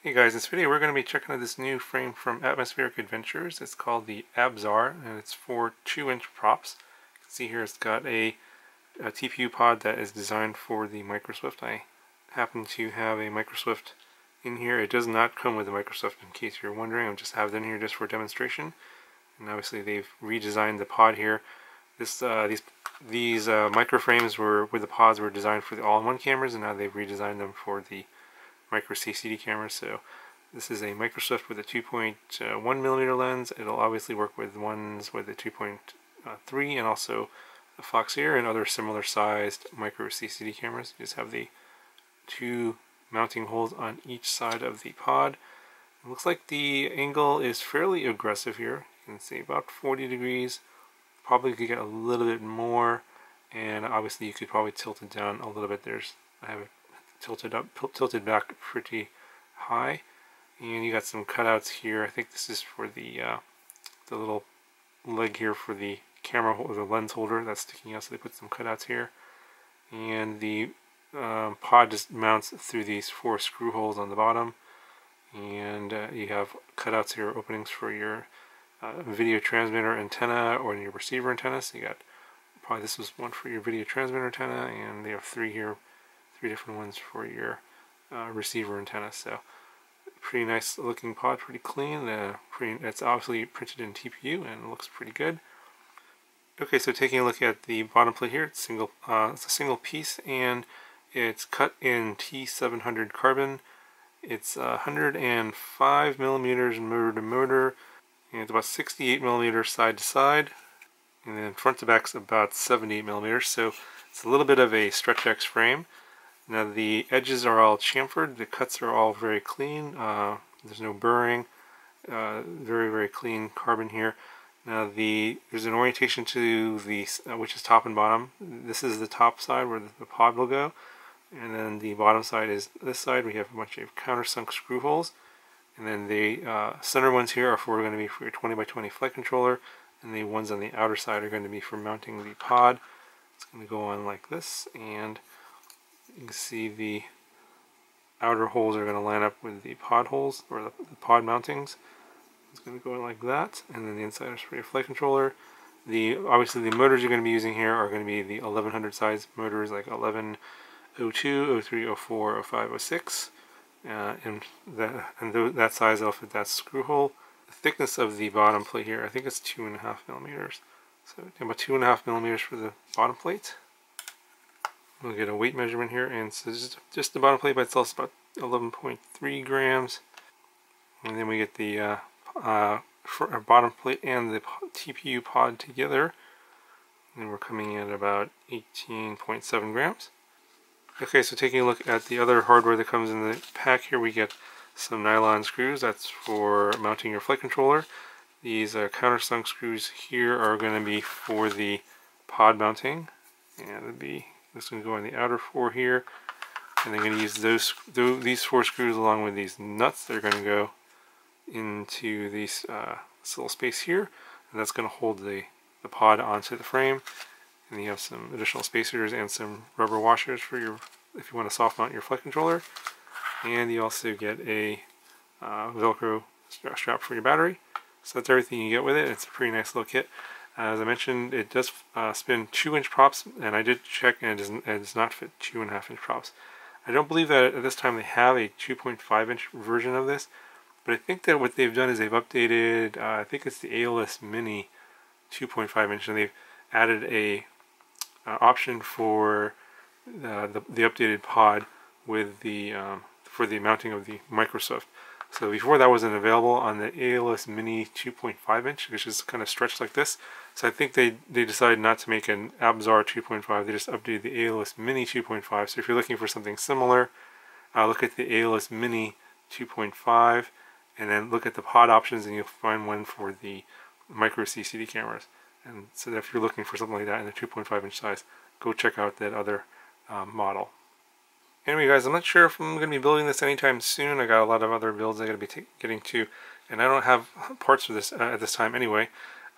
Hey guys, in this video we're going to be checking out this new frame from Atmospheric Adventures. It's called the Abzar, and it's for 2-inch props. You can see here it's got a TPU pod that is designed for the MicroSwift. I happen to have a MicroSwift in here. It does not come with a MicroSwift, in case you're wondering. I just have it in here just for demonstration. And obviously they've redesigned the pod here. These micro frames with the pods were designed for the all-in-one cameras, and now they've redesigned them for the micro CCD cameras. So this is a MicroSwift with a 2.1mm lens. It'll obviously work with ones with a 2.3 and also the Foxeer and other similar sized micro CCD cameras. You just have the two mounting holes on each side of the pod. It looks like the angle is fairly aggressive here. You can see about 40 degrees. Probably could get a little bit more, and obviously you could probably tilt it down a little bit. I have it tilted back pretty high, and you got some cutouts here. I think this is for the little leg here for the camera holder, the lens holder that's sticking out. So they put some cutouts here, and the pod just mounts through these 4 screw holes on the bottom, and you have cutouts here, openings for your video transmitter antenna or your receiver antenna. So you got probably this was one for your video transmitter antenna, and they have 3 here. 3 different ones for your receiver antenna. So pretty nice looking pod, pretty clean. It's obviously printed in TPU and it looks pretty good. Okay, so taking a look at the bottom plate here, it's a single piece, and it's cut in T700 carbon. It's 105 millimeters motor to motor, and it's about 68 millimeters side to side, and then front to back's about 78 millimeters. So it's a little bit of a stretch X frame. Now the edges are all chamfered, the cuts are all very clean, there's no burring, very clean carbon here. Now there's an orientation to the, which is top and bottom. This is the top side where the pod will go, and then the bottom side is this side. We have a bunch of countersunk screw holes, and then the center ones here are going to be for your 20x20 flight controller, and the ones on the outer side are going to be for mounting the pod. It's going to go on like this, and you can see the outer holes are going to line up with the pod holes, or the pod mountings. It's going to go like that, and then the inside is for your flight controller. Obviously the motors you're going to be using here are going to be the 1100 size motors, like 1102, 03, 04, 05, 06, and that size will fit that screw hole. The thickness of the bottom plate here, I think it's 2.5 millimeters. So about 2.5 millimeters for the bottom plate. We'll get a weight measurement here, and so just the bottom plate by itself is about 11.3 grams. And then we get the bottom plate and the TPU pod together, and we're coming in at about 18.7 grams. Okay, so taking a look at the other hardware that comes in the pack here, we get some nylon screws. That's for mounting your flight controller. These countersunk screws here are going to be for the pod mounting, and this going to go on the outer 4 here, and they're going to use these 4 screws along with these nuts. They're going to go into this little space here, and that's going to hold the pod onto the frame. And you have some additional spacers and some rubber washers for if you want to soft mount your flight controller. And you also get a Velcro strap for your battery. So that's everything you get with it. It's a pretty nice little kit. As I mentioned, it does spin 2-inch props, and I did check, and it does not fit 2.5-inch props. I don't believe that at this time they have a 2.5-inch version of this, but I think that what they've done is they've updated, I think it's the ALS Mini 2.5-inch, and they've added a option for the updated pod with for the mounting of the MicroSwift. So before that wasn't available on the ALS Mini 2.5-inch, which is kind of stretched like this. So I think they decided not to make an Abzar 2.5. They just updated the ALS Mini 2.5. So if you're looking for something similar, look at the ALS Mini 2.5, and then look at the pod options, and you'll find one for the micro CCD cameras. And so if you're looking for something like that in the 2.5-inch size, go check out that other model. Anyway guys, I'm not sure if I'm going to be building this anytime soon. I got a lot of other builds I got to be getting to, and I don't have parts for this at this time anyway.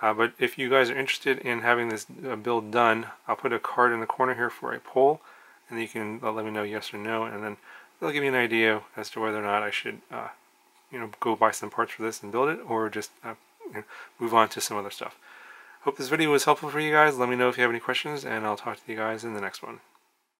But if you guys are interested in having this build done, I'll put a card in the corner here for a poll, and you can let me know yes or no, and then they'll give you an idea as to whether or not I should go buy some parts for this and build it, or just move on to some other stuff. Hope this video was helpful for you guys. Let me know if you have any questions, and I'll talk to you guys in the next one.